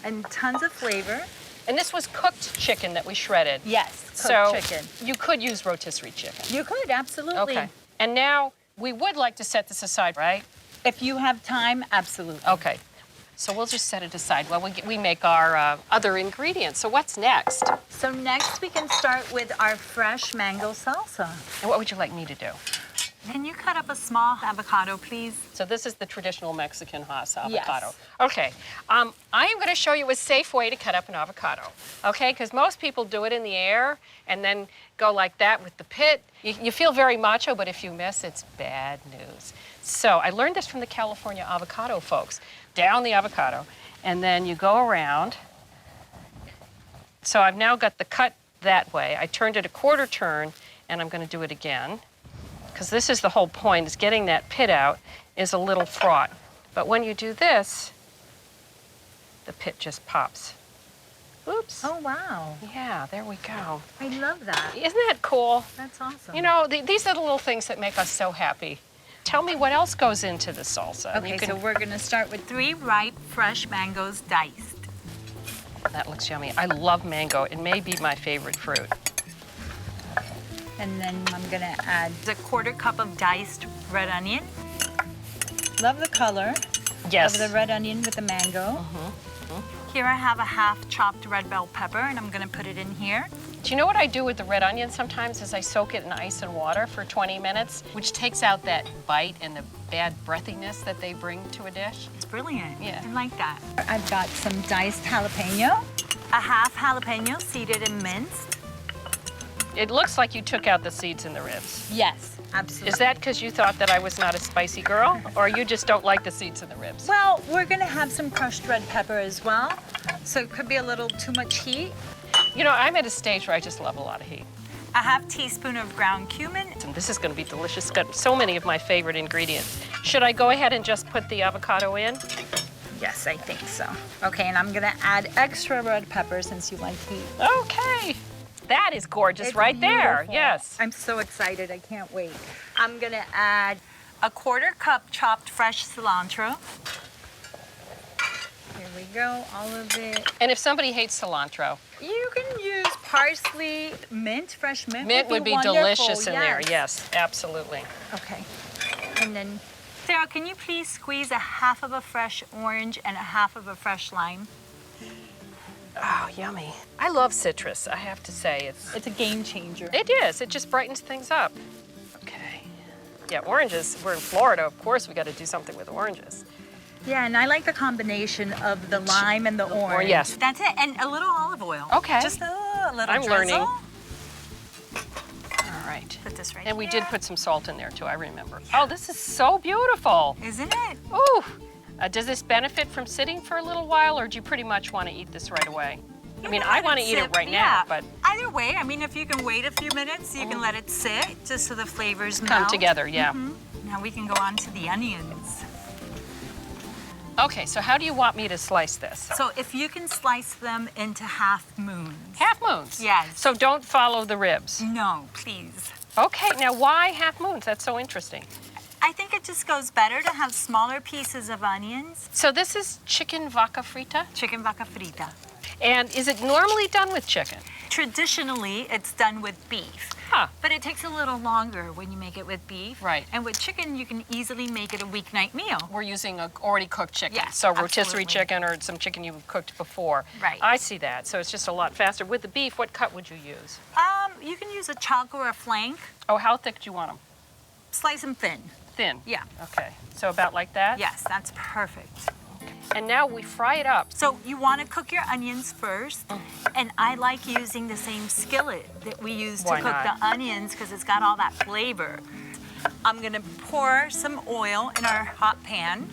And tons of flavor. And this was cooked chicken that we shredded. Yes, cooked So chicken. you could use rotisserie chicken. You could, absolutely. Okay. And now we would like to set this aside, right? If you have time, absolutely. Okay. So we'll just set it aside while we make our other ingredients. So what's next? So next we can start with our fresh mango salsa. And what would you like me to do? Can you cut up a small avocado, please? So this is the traditional Mexican Haas avocado. Yes. Okay, I am going to show you a safe way to cut up an avocado, okay? Because most people do it in the air and then go like that with the pit. You feel very macho, but if you miss, it's bad news. So I learned this from the California avocado folks. Down the avocado, and then you go around. So I've now got the cut that way. I turned it a quarter turn, and I'm going to do it again. Because this is the whole point, is getting that pit out is a little fraught. But when you do this, the pit just pops. Oops. Oh, wow. Yeah, there we go. I love that. Isn't that cool? That's awesome. You know, these are the little things that make us so happy. Tell me what else goes into the salsa. Okay, so we're going to start with 3 ripe, fresh mangoes diced. That looks yummy. I love mango. It may be my favorite fruit. And then I'm going to add a 1/4 cup of diced red onion. Love the color Yes. of the red onion with the mango. Here I have a 1/2 chopped red bell pepper, and I'm going to put it in here. Do you know what I do with the red onion sometimes is I soak it in ice and water for 20 minutes, which takes out that bite and the bad breathiness that they bring to a dish. It's brilliant. Yeah. I like that. I've got some diced jalapeno, a 1/2 jalapeno seeded and minced. It looks like you took out the seeds and the ribs. Yes, absolutely. Is that because you thought that I was not a spicy girl, or you just don't like the seeds and the ribs? Well, we're going to have some crushed red pepper as well, so it could be a little too much heat. You know, I'm at a stage where I just love a lot of heat. A 1/2 teaspoon of ground cumin. And this is going to be delicious. It's got so many of my favorite ingredients. Should I go ahead and just put the avocado in? Yes, I think so. Okay, and I'm going to add extra red pepper since you like heat. Okay. That is gorgeous It's right there. beautiful. Yes. I'm so excited. I can't wait. I'm going to add a 1/4 cup chopped fresh cilantro. Here we go, all of it. And if somebody hates cilantro, You can use parsley, mint, fresh mint. mint would be wonderful, delicious in there. yes. Yes, absolutely. Okay. And then, Sarah, can you please squeeze a 1/2 of a fresh orange and a 1/2 of a fresh lime? Oh, yummy. I love citrus, I have to say. It's a game changer. It is. It just brightens things up. Okay. Yeah, oranges. We're in Florida. Of course, we got to do something with oranges. Yeah, and I like the combination of the lime and the orange. yes. That's it, and a little olive oil. Okay. Just a little I'm drizzle. learning. All right. Put this right And we here. did put some salt in there, too, I remember. Oh, this is so beautiful. Isn't it? Ooh. Does this benefit from sitting for a little while, or do you pretty much want to eat this right away? I mean, I want to eat it right now, but Either way, I mean, if you can wait a few minutes, you can let it sit just so the flavors come melt. together, yeah. Now we can go on to the onions. Okay, so how do you want me to slice this? So if you can slice them into 1/2 moons. Half moons? Yes. So don't follow the ribs? No, please. Okay, now why half moons? That's so interesting. I think it just goes better to have smaller pieces of onions. So this is chicken vaca frita? Chicken vaca frita. And is it normally done with chicken? Traditionally, it's done with beef. Huh. But it takes a little longer when you make it with beef. Right. And with chicken, you can easily make it a weeknight meal. We're using a already cooked chicken. Yes, So rotisserie absolutely. chicken or some chicken you've cooked before. Right. I see that. So it's just a lot faster. With the beef, what cut would you use? You can use a chunk or a flank. Oh, how thick do you want them? Slice them thin. Thin? Yeah. Okay. So about like that? Yes, that's perfect. And now we fry it up. So you want to cook your onions first, and I like using the same skillet that we use to Why cook not? the onions because it's got all that flavor. I'm gonna pour some oil in our hot pan.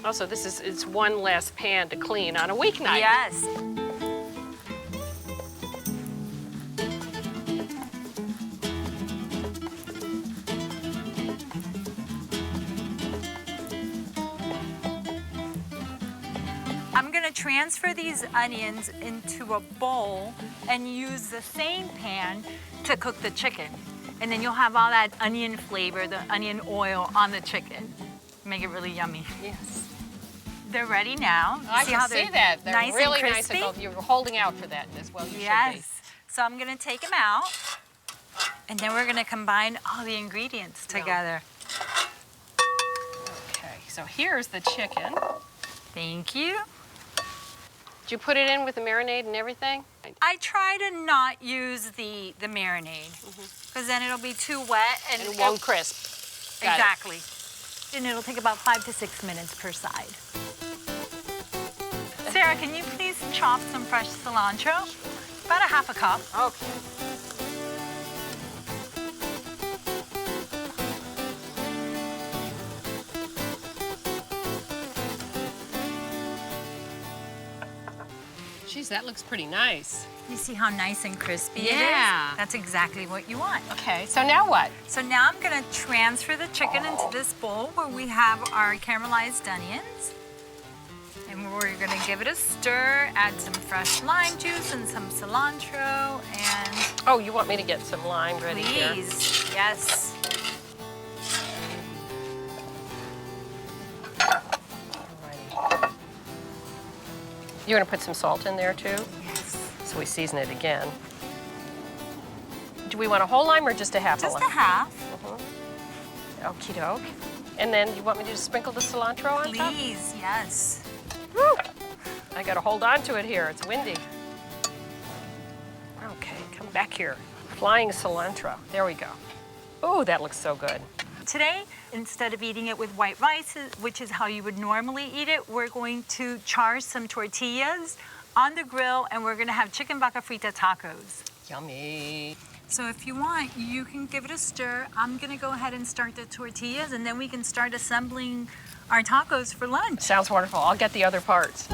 Also, it's one less pan to clean on a weeknight. Yes. I'm gonna transfer these onions into a bowl and use the same pan to cook the chicken. And then you'll have all that onion flavor, the onion oil on the chicken. Make it really yummy. Yes. They're ready now. I see can how see they're that. They're nice really and nice crispy? and you're holding out for that as well. You should be. Yes. So I'm gonna take them out, and then we're gonna combine all the ingredients together. Okay, so here's the chicken. Thank you. Did you put it in with the marinade and everything? I try to not use the marinade, because then it'll be too wet and it won't crisp. Got it. Exactly. And it'll take about 5 to 6 minutes per side. Sarah, can you please chop some fresh cilantro? About a half a cup. Okay. Geez, that looks pretty nice. You see how nice and crispy it Yeah. is? That's exactly what you want. Okay, so now what? So now I'm gonna transfer the chicken into this bowl where we have our caramelized onions. And we're gonna give it a stir, add some fresh lime juice and some cilantro, and Oh, you want me to get some lime ready here? please, yes. Alrighty. You're gonna put some salt in there too? Yes. So we season it again. Do we want a whole lime or just a half a Just lime? a half. Okie doke. And then you want me to just sprinkle the cilantro on top? Please, yes. Woo! I gotta hold on to it here, it's windy. Okay, come back here. Flying cilantro, there we go. Oh, that looks so good. Today, instead of eating it with white rice, which is how you would normally eat it, we're going to char some tortillas on the grill, and we're gonna have chicken vaca frita tacos. Yummy. So if you want, you can give it a stir. I'm gonna go ahead and start the tortillas, and then we can start assembling our tacos for lunch. Sounds wonderful. I'll get the other parts.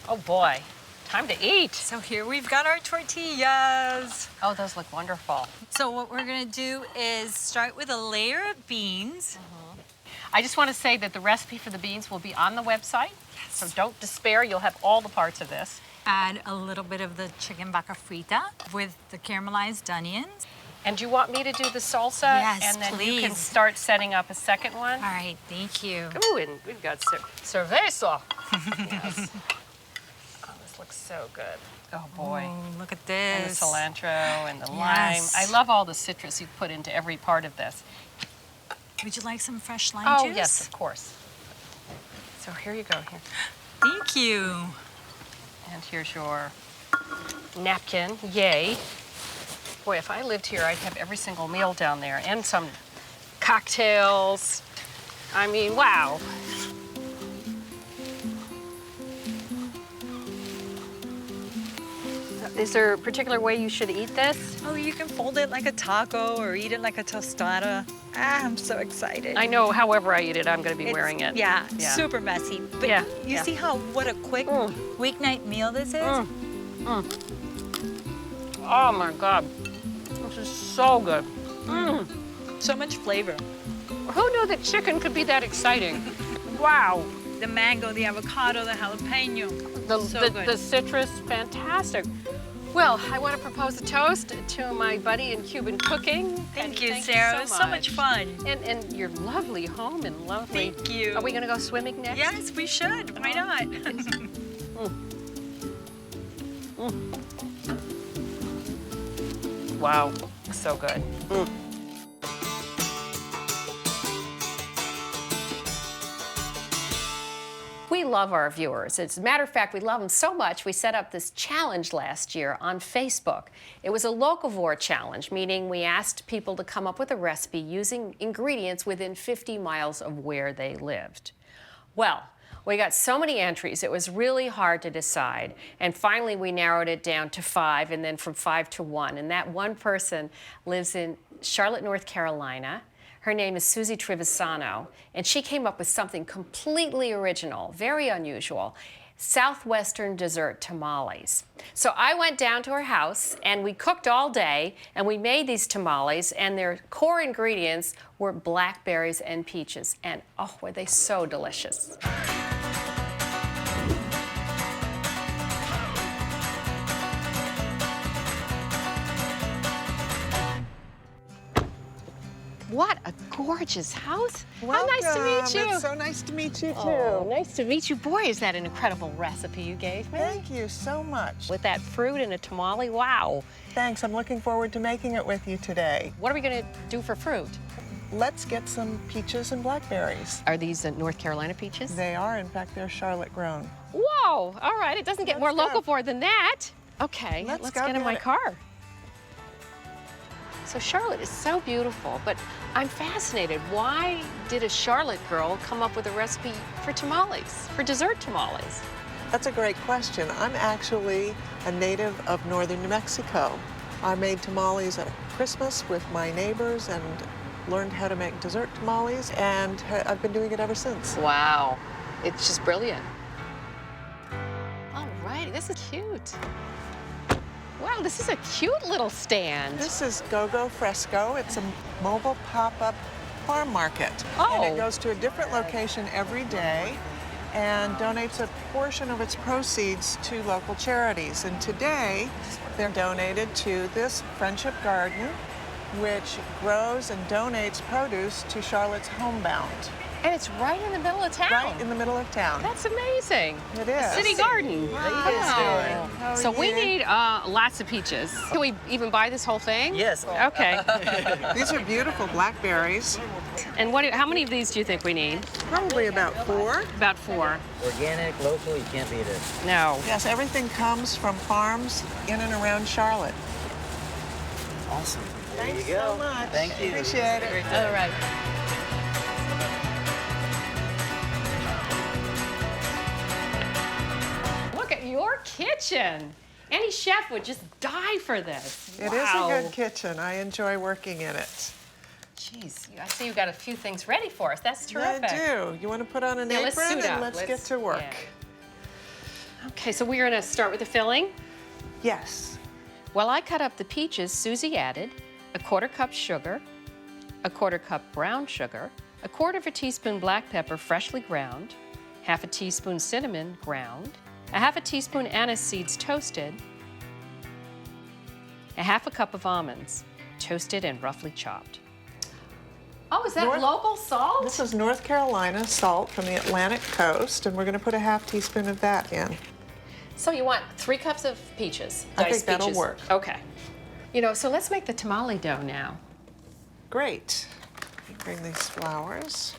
Oh boy, time to eat. So here we've got our tortillas. Oh, those look wonderful. So what we're gonna do is start with a layer of beans. I just want to say that the recipe for the beans will be on the website. Yes. So don't despair, you'll have all the parts of this. Add a little bit of the chicken vaca frita with the caramelized onions. And do you want me to do the salsa? Yes, and then you can please. start setting up a second one? All right, thank you. Ooh, and we've got cerveza. Yes. Oh, this looks so good. Oh boy. Oh, look at And the this. cilantro and the lime. Yes. I love all the citrus you put into every part of this. Would you like some fresh lime Oh, juice? yes, of course. So here you go. Here. Thank you. And here's your napkin. Yay. Boy, if I lived here, I'd have every single meal down there and some cocktails. I mean, wow. Is there a particular way you should eat this? Oh, you can fold it like a taco or eat it like a tostada. Ah, I'm so excited. I know, however I eat it, I'm going to be It's- wearing it. Yeah, super messy. But Yeah, you yeah. see what a quick weeknight meal this is? Oh my God. This is so good. So much flavor. Who knew that chicken could be that exciting? Wow. The mango, the avocado, the jalapeno. So good. The citrus, fantastic. Well, I want to propose a toast to my buddy in Cuban cooking. Thank Penny, you, Sarah. It was so much fun. And your lovely home and lovely. Thank you. Are we going to go swimming next? Yes, we should. Why not? Wow, so good. We love our viewers. As a matter of fact, we love them so much, we set up this challenge last year on Facebook. It was a locavore challenge, meaning we asked people to come up with a recipe using ingredients within 50 miles of where they lived. Well, We got so many entries, it was really hard to decide. And finally, we narrowed it down to 5, and then from 5 to 1. And that one person lives in Charlotte, North Carolina. Her name is Susie Trevisano, and she came up with something completely original, very unusual. Southwestern dessert tamales. So I went down to her house and we cooked all day and we made these tamales, and their core ingredients were blackberries and peaches, and oh, were they so delicious. What a gorgeous house. Welcome. How nice to meet you. It's so nice to meet you, too. Oh, nice to meet you. Boy, is that an incredible recipe you gave me. Thank you so much. With that fruit and a tamale, wow. Thanks. I'm looking forward to making it with you today. What are we going to do for fruit? Let's get some peaches and blackberries. Are these North Carolina peaches? They are. In fact, they're Charlotte grown. Whoa, all right. It doesn't get more local for than that. Okay, let's get in my car. So Charlotte is so beautiful, but I'm fascinated. Why did a Charlotte girl come up with a recipe for tamales, for dessert tamales? That's a great question. I'm actually a native of northern New Mexico. I made tamales at Christmas with my neighbors and learned how to make dessert tamales, and I've been doing it ever since. Wow, it's just brilliant. All right, this is cute. Wow, this is a cute little stand. This is Go-Go Fresco. It's a mobile pop-up farm market. Oh. And it goes to a different location every day and donates a portion of its proceeds to local charities. And today, they're donated to this Friendship Garden, which grows and donates produce to Charlotte's Homebound. And it's right in the middle of town. Right in the middle of town. That's amazing. It is. A city garden. Wow. Wow. So we need lots of peaches. Can we even buy this whole thing? Yes. Okay. These are beautiful blackberries. And how many of these do you think we need? Probably about 4. About 4. Organic, local, you can't beat it. No. Yes, everything comes from farms in and around Charlotte. Awesome. Thanks There you go. so much. Thank you. Appreciate it. All right. Look at your kitchen. Any chef would just die for this. It is a good kitchen. I enjoy working in it. Jeez, I see you got a few things ready for us. That's terrific. I do. You want to put on an Yeah, let's apron suit and up. let's get to work. Yeah. Okay, so we're gonna start with the filling? Yes. While I cut up the peaches, Susie added a 1/4 cup sugar, a 1/4 cup brown sugar, a 1/4 teaspoon black pepper freshly ground, 1/2 teaspoon cinnamon ground, a 1/2 teaspoon anise seeds toasted, a 1/2 cup of almonds toasted and roughly chopped. Oh, is that local salt? This is North Carolina salt from the Atlantic coast, and we're going to put a 1/2 teaspoon of that in. So you want 3 cups of peaches, I think diced that'll peaches. work. Okay. You know, so let's make the tamale dough now. Great. Bring these flowers.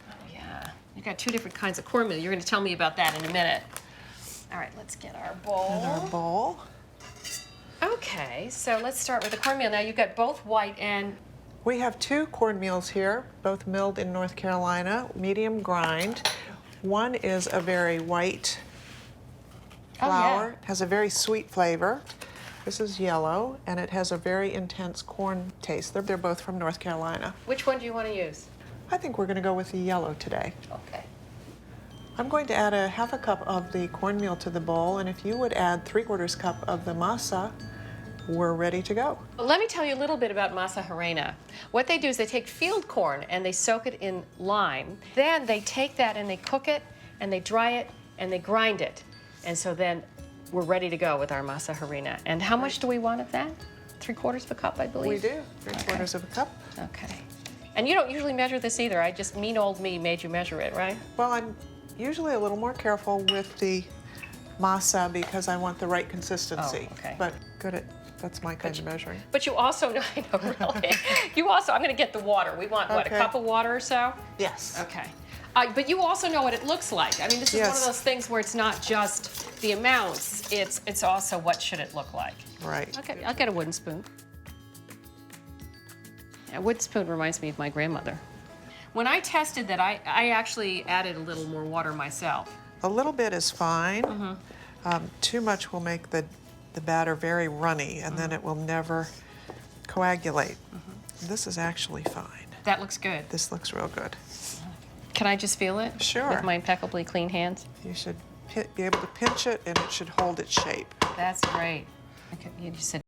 Oh, yeah. You got 2 different kinds of cornmeal. You're going to tell me about that in a minute. All right, let's get our bowl. And our bowl. Okay, so let's start with the cornmeal. Now you've got both white and... We have 2 cornmeals here, both milled in North Carolina, medium grind. One is a very white flour, has a very sweet flavor. This is yellow, and it has a very intense corn taste. They're both from North Carolina. Which one do you want to use? I think we're going to go with the yellow today. Okay. I'm going to add a 1/2 cup of the cornmeal to the bowl, and if you would add 3/4 cup of the masa, we're ready to go. Well, let me tell you a little bit about masa harina. What they do is they take field corn and they soak it in lime. Then they take that and they cook it and they dry it and they grind it. And so then we're ready to go with our masa harina. And how much do we want of that? 3/4 cup, I believe? We do, 3/4 cup. Okay. And you don't usually measure this either. I just, mean old me made you measure it, right? Well, I'm usually a little more careful with the masa because I want the right consistency. Oh, okay. But good at, that's my kind of measuring. But you also, no, I know, really. You also, I'm going to get the water. We want, what, a Okay. cup of water or so? Yes. Okay. But you also know what it looks like. I mean, this is one of Yes. those things where it's not just the amounts, it's also what should it look like. Right. Okay, I'll get a wooden spoon. A wooden spoon reminds me of my grandmother. When I tested that, I actually added a little more water myself. A little bit is fine. Too much will make the batter very runny, and then it will never coagulate. This is actually fine. That looks good. This looks real good. Can I just feel it? Sure. With my impeccably clean hands? You should be able to pinch it, and it should hold its shape. That's great. Okay, you said